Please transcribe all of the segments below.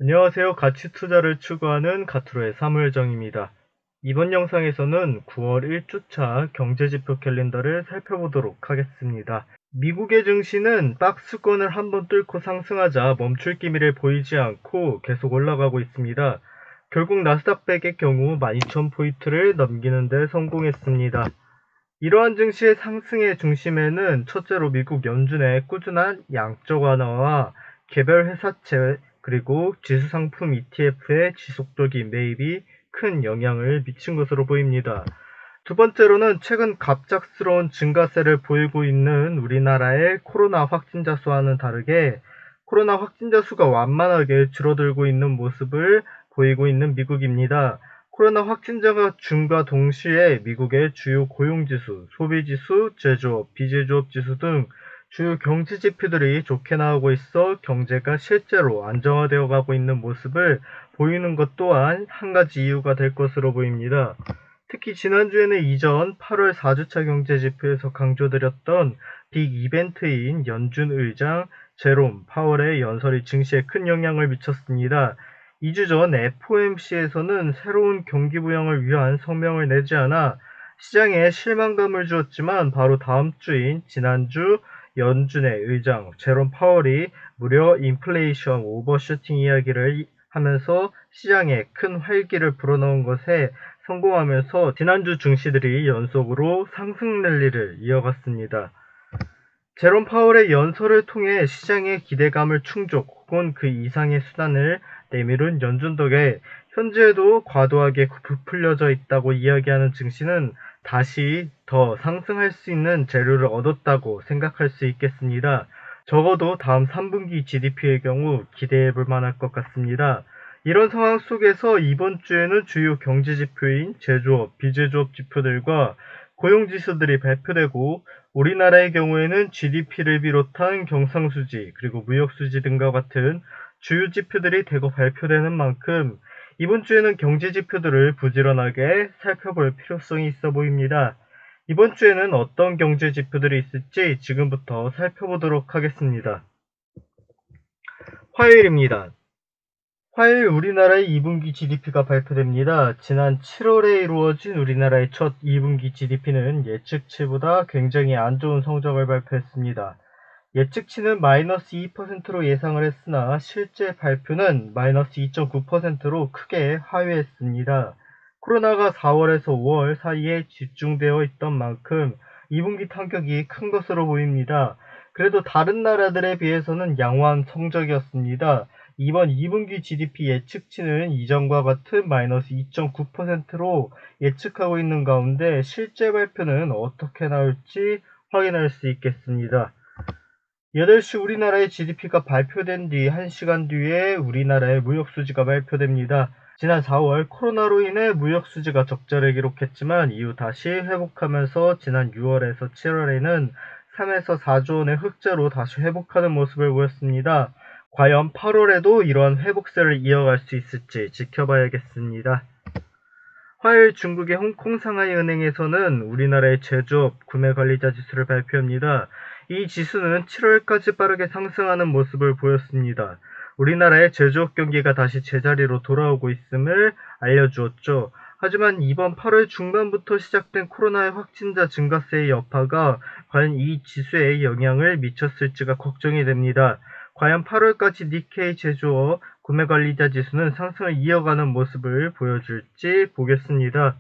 안녕하세요. 가치 투자를 추구하는 가트로의 사무엘정입니다. 이번 영상에서는 9월 1주차 경제지표 캘린더를 살펴보도록 하겠습니다. 미국의 증시는 박스권을 한번 뚫고 상승하자 멈출 기미를 보이지 않고 계속 올라가고 있습니다. 결국 나스닥 100의 경우 12,000포인트를 넘기는 데 성공했습니다. 이러한 증시의 상승의 중심에는 첫째로 미국 연준의 꾸준한 양적 완화와 개별 회사채 그리고 지수상품 ETF의 지속적인 매입이 큰 영향을 미친 것으로 보입니다. 두 번째로는 최근 갑작스러운 증가세를 보이고 있는 우리나라의 코로나 확진자 수와는 다르게 코로나 확진자 수가 완만하게 줄어들고 있는 모습을 보이고 있는 미국입니다. 코로나 확진자가 줌과 동시에 미국의 주요 고용지수, 소비지수, 제조업, 비제조업 지수 등 주요 경제 지표들이 좋게 나오고 있어 경제가 실제로 안정화되어 가고 있는 모습을 보이는 것 또한 한 가지 이유가 될 것으로 보입니다. 특히 지난주에는 이전 8월 4주차 경제지표에서 강조드렸던 빅 이벤트인 연준 의장 제롬 파월의 연설이 증시에 큰 영향을 미쳤습니다. 2주 전 FOMC에서는 새로운 경기 부양을 위한 성명을 내지 않아 시장에 실망감을 주었지만 바로 다음 주인 지난주 연준의 의장 제롬 파월이 무려 인플레이션 오버슈팅 이야기를 하면서 시장에 큰 활기를 불어넣은 것에 성공하면서 지난주 증시들이 연속으로 상승 랠리를 이어갔습니다. 제롬 파월의 연설을 통해 시장의 기대감을 충족 혹은 그 이상의 수단을 내밀은 연준 덕에 현재에도 과도하게 부풀려져 있다고 이야기하는 증시는 다시 더 상승할 수 있는 재료를 얻었다고 생각할 수 있겠습니다. 적어도 다음 3분기 GDP의 경우 기대해 볼 만할 것 같습니다. 이런 상황 속에서 이번 주에는 주요 경제 지표인 제조업, 비제조업 지표들과 고용지수들이 발표되고 우리나라의 경우에는 GDP를 비롯한 경상수지 그리고 무역수지 등과 같은 주요 지표들이 대거 발표되는 만큼 이번 주에는 경제 지표들을 부지런하게 살펴볼 필요성이 있어 보입니다. 이번 주에는 어떤 경제 지표들이 있을지 지금부터 살펴보도록 하겠습니다. 화요일입니다. 화요일 우리나라의 2분기 GDP가 발표됩니다. 지난 7월에 이루어진 우리나라의 첫 2분기 GDP는 예측치보다 굉장히 안 좋은 성적을 발표했습니다. 예측치는 마이너스 2%로 예상을 했으나 실제 발표는 마이너스 2.9%로 크게 하회했습니다. 코로나가 4월에서 5월 사이에 집중되어 있던 만큼 2분기 타격이 큰 것으로 보입니다. 그래도 다른 나라들에 비해서는 양호한 성적이었습니다. 이번 2분기 GDP 예측치는 이전과 같은 마이너스 2.9%로 예측하고 있는 가운데 실제 발표는 어떻게 나올지 확인할 수 있겠습니다. 8시 우리나라의 GDP가 발표된 뒤 1시간 뒤에 우리나라의 무역수지가 발표됩니다. 지난 4월 코로나로 인해 무역수지가 적자를 기록했지만 이후 다시 회복하면서 지난 6월에서 7월에는 3에서 4조 원의 흑자로 다시 회복하는 모습을 보였습니다. 과연 8월에도 이러한 회복세를 이어갈 수 있을지 지켜봐야겠습니다. 화요일 중국의 홍콩 상하이 은행에서는 우리나라의 제조업 구매관리자 지수를 발표합니다. 이 지수는 7월까지 빠르게 상승하는 모습을 보였습니다. 우리나라의 제조업 경기가 다시 제자리로 돌아오고 있음을 알려주었죠. 하지만 이번 8월 중반부터 시작된 코로나의 확진자 증가세의 여파가 과연 이 지수에 영향을 미쳤을지가 걱정이 됩니다. 과연 8월까지 니케이 제조업 구매관리자 지수는 상승을 이어가는 모습을 보여줄지 보겠습니다.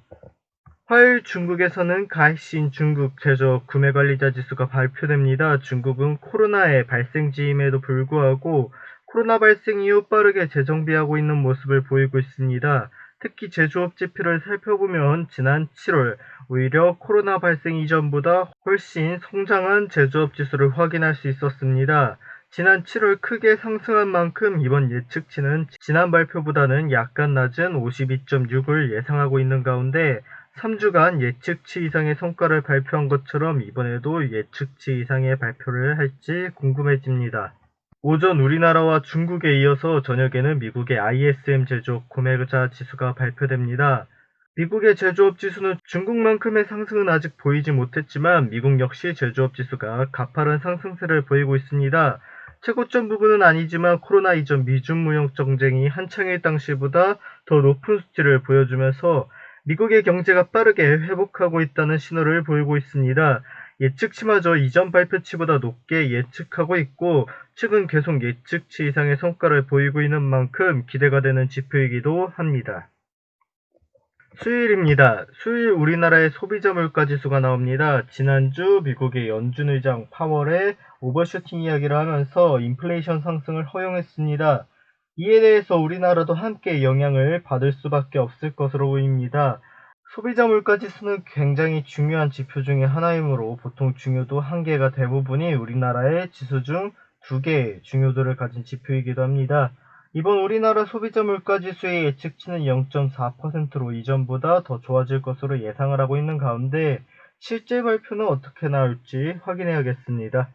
화요일 중국에서는 가이신 중국 제조업 구매관리자 지수가 발표됩니다. 중국은 코로나의 발생지임에도 불구하고 코로나 발생 이후 빠르게 재정비하고 있는 모습을 보이고 있습니다. 특히 제조업 지표를 살펴보면 지난 7월 오히려 코로나 발생 이전보다 훨씬 성장한 제조업 지수를 확인할 수 있었습니다. 지난 7월 크게 상승한 만큼 이번 예측치는 지난 발표보다는 약간 낮은 52.6을 예상하고 있는 가운데 3주간 예측치 이상의 성과를 발표한 것처럼 이번에도 예측치 이상의 발표를 할지 궁금해집니다. 오전 우리나라와 중국에 이어서 저녁에는 미국의 ISM 제조업 구매자 지수가 발표됩니다. 미국의 제조업 지수는 중국만큼의 상승은 아직 보이지 못했지만 미국 역시 제조업 지수가 가파른 상승세를 보이고 있습니다. 최고점 부분은 아니지만 코로나 이전 미중 무역 정쟁이 한창일 당시보다 더 높은 수치를 보여주면서 미국의 경제가 빠르게 회복하고 있다는 신호를 보이고 있습니다. 예측치마저 이전 발표치보다 높게 예측하고 있고 최근 계속 예측치 이상의 성과를 보이고 있는 만큼 기대가 되는 지표이기도 합니다. 수요일입니다. 수요일 우리나라의 소비자 물가지수가 나옵니다. 지난주 미국의 연준 의장 파월의 오버슈팅 이야기를 하면서 인플레이션 상승을 허용했습니다. 이에 대해서 우리나라도 함께 영향을 받을 수밖에 없을 것으로 보입니다. 소비자 물가지수는 굉장히 중요한 지표 중의 하나이므로 보통 중요도 1개가 대부분이 우리나라의 지수 중 2개의 중요도를 가진 지표이기도 합니다. 이번 우리나라 소비자 물가지수의 예측치는 0.4%로 이전보다 더 좋아질 것으로 예상을 하고 있는 가운데 실제 발표는 어떻게 나올지 확인해야겠습니다.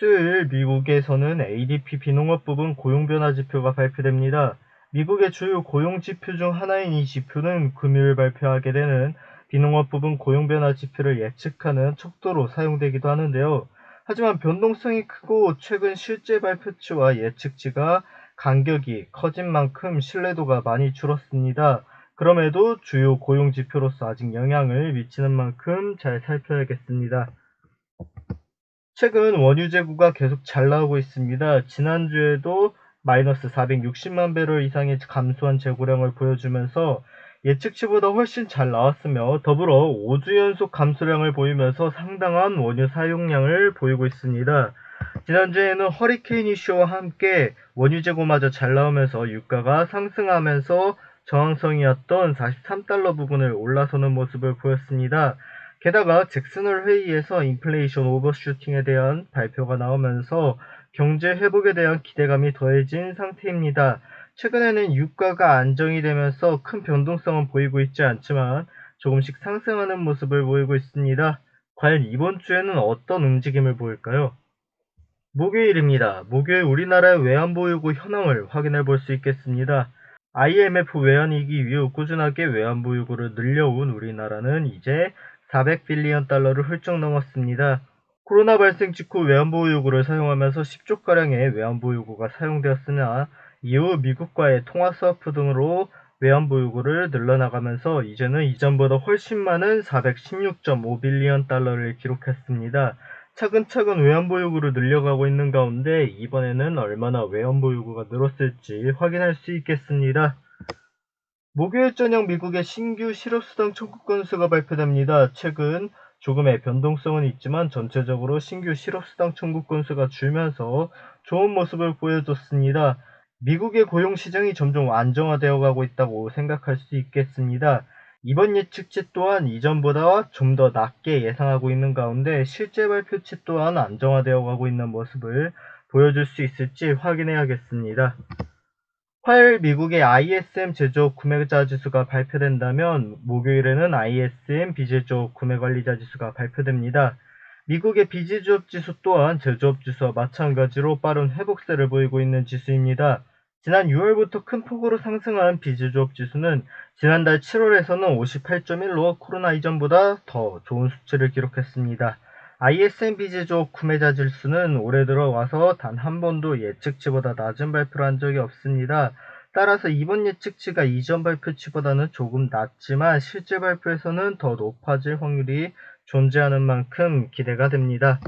수요일 미국에서는 ADP 비농업 부분 고용변화 지표가 발표됩니다. 미국의 주요 고용지표 중 하나인 이 지표는 금요일 발표하게 되는 비농업 부분 고용변화 지표를 예측하는 척도로 사용되기도 하는데요. 하지만 변동성이 크고 최근 실제 발표치와 예측치가 간격이 커진 만큼 신뢰도가 많이 줄었습니다. 그럼에도 주요 고용지표로서 아직 영향을 미치는 만큼 잘 살펴야겠습니다. 최근 원유 재고가 계속 잘 나오고 있습니다. 지난주에도 마이너스 460만 배럴 이상의 감소한 재고량을 보여주면서 예측치보다 훨씬 잘 나왔으며 더불어 5주 연속 감소량을 보이면서 상당한 원유 사용량을 보이고 있습니다. 지난주에는 허리케인 이슈와 함께 원유 재고마저 잘 나오면서 유가가 상승하면서 저항성이었던 43달러 부분을 올라서는 모습을 보였습니다. 게다가 잭슨홀 회의에서 인플레이션 오버슈팅에 대한 발표가 나오면서 경제 회복에 대한 기대감이 더해진 상태입니다. 최근에는 유가가 안정이 되면서 큰 변동성은 보이고 있지 않지만 조금씩 상승하는 모습을 보이고 있습니다. 과연 이번 주에는 어떤 움직임을 보일까요? 목요일입니다. 목요일 우리나라의 외환보유고 현황을 확인해 볼 수 있겠습니다. IMF 외환위기 이후 꾸준하게 외환보유고를 늘려온 우리나라는 이제 400빌리언 달러를 훌쩍 넘었습니다. 코로나 발생 직후 외환보유고를 사용하면서 10조가량의 외환보유고가 사용되었으나 이후 미국과의 통화스와프 등으로 외환보유고를 늘려나가면서 이제는 이전보다 훨씬 많은 416.5빌리언 달러를 기록했습니다. 차근차근 외환보유고를 늘려가고 있는 가운데 이번에는 얼마나 외환보유고가 늘었을지 확인할 수 있겠습니다. 목요일 저녁 미국의 신규 실업수당 청구 건수가 발표됩니다. 최근 조금의 변동성은 있지만 전체적으로 신규 실업수당 청구 건수가 줄면서 좋은 모습을 보여줬습니다. 미국의 고용시장이 점점 안정화되어 가고 있다고 생각할 수 있겠습니다. 이번 예측치 또한 이전보다 좀 더 낮게 예상하고 있는 가운데 실제 발표치 또한 안정화되어 가고 있는 모습을 보여줄 수 있을지 확인해야겠습니다. 화요일 미국의 ISM 제조업 구매자 지수가 발표된다면 목요일에는 ISM 비제조업 구매관리자 지수가 발표됩니다. 미국의 비제조업 지수 또한 제조업 지수와 마찬가지로 빠른 회복세를 보이고 있는 지수입니다. 지난 6월부터 큰 폭으로 상승한 비제조업 지수는 지난달 7월에서는 58.1로 코로나 이전보다 더 좋은 수치를 기록했습니다. ISM 비제조업 구매자 지수는 올해 들어와서 단 한 번도 예측치보다 낮은 발표를 한 적이 없습니다. 따라서 이번 예측치가 이전 발표치보다는 조금 낮지만 실제 발표에서는 더 높아질 확률이 존재하는 만큼 기대가 됩니다.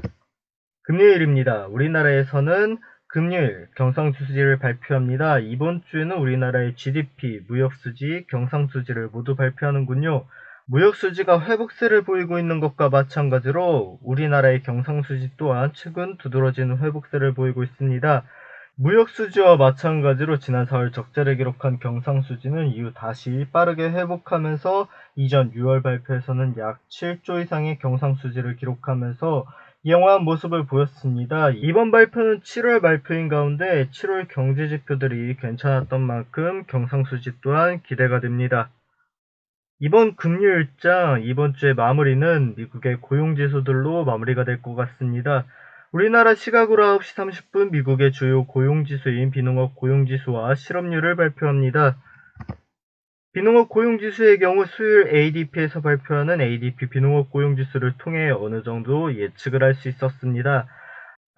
금요일입니다. 우리나라에서는 금요일 경상수지를 발표합니다. 이번 주에는 우리나라의 GDP, 무역수지, 경상수지를 모두 발표하는군요. 무역수지가 회복세를 보이고 있는 것과 마찬가지로 우리나라의 경상수지 또한 최근 두드러지는 회복세를 보이고 있습니다. 무역수지와 마찬가지로 지난 4월 적자를 기록한 경상수지는 이후 다시 빠르게 회복하면서 이전 6월 발표에서는 약 7조 이상의 경상수지를 기록하면서 양호한 모습을 보였습니다. 이번 발표는 7월 발표인 가운데 7월 경제지표들이 괜찮았던 만큼 경상수지 또한 기대가 됩니다. 이번 금요일장 이번 주의 마무리는 미국의 고용지수들로 마무리가 될 것 같습니다. 우리나라 시각으로 9시 30분 미국의 주요 고용지수인 비농업 고용지수와 실업률을 발표합니다. 비농업 고용지수의 경우 수요일 ADP에서 발표하는 ADP 비농업 고용지수를 통해 어느 정도 예측을 할 수 있었습니다.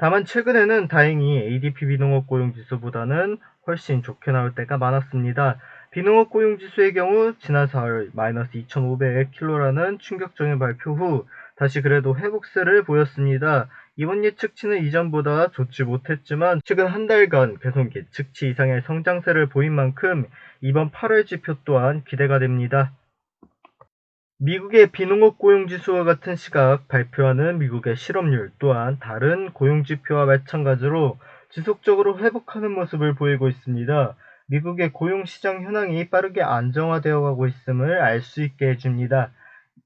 다만 최근에는 다행히 ADP 비농업 고용지수보다는 훨씬 좋게 나올 때가 많았습니다. 비농업 고용지수의 경우 지난 4월 마이너스 2,500킬로라는 충격적인 발표 후 다시 그래도 회복세를 보였습니다. 이번 예측치는 이전보다 좋지 못했지만 최근 한 달간 계속 예측치 이상의 성장세를 보인 만큼 이번 8월 지표 또한 기대가 됩니다. 미국의 비농업 고용지수와 같은 시각 발표하는 미국의 실업률 또한 다른 고용지표와 마찬가지로 지속적으로 회복하는 모습을 보이고 있습니다. 미국의 고용시장 현황이 빠르게 안정화되어 가고 있음을 알 수 있게 해줍니다.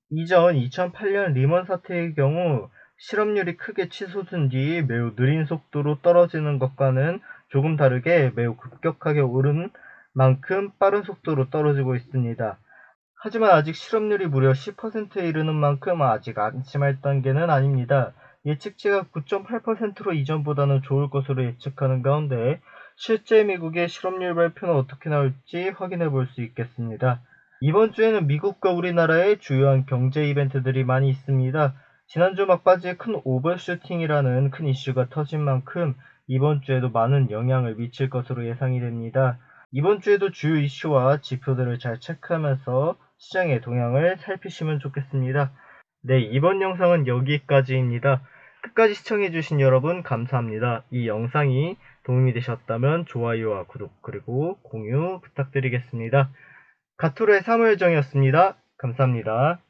이전 2008년 리먼 사태의 경우 실업률이 크게 치솟은 뒤 매우 느린 속도로 떨어지는 것과는 조금 다르게 매우 급격하게 오른 만큼 빠른 속도로 떨어지고 있습니다. 하지만 아직 실업률이 무려 10%에 이르는 만큼 아직 안심할 단계는 아닙니다. 예측치가 9.8%로 이전보다는 좋을 것으로 예측하는 가운데 실제 미국의 실업률 발표는 어떻게 나올지 확인해 볼 수 있겠습니다. 이번 주에는 미국과 우리나라의 주요한 경제 이벤트들이 많이 있습니다. 지난주 막바지에 큰 오버슈팅이라는 큰 이슈가 터진 만큼 이번 주에도 많은 영향을 미칠 것으로 예상이 됩니다. 이번 주에도 주요 이슈와 지표들을 잘 체크하면서 시장의 동향을 살피시면 좋겠습니다. 네, 이번 영상은 여기까지입니다. 끝까지 시청해주신 여러분 감사합니다. 이 영상이 도움이 되셨다면 좋아요와 구독 그리고 공유 부탁드리겠습니다. 가투르의 사무엘정이었습니다. 감사합니다.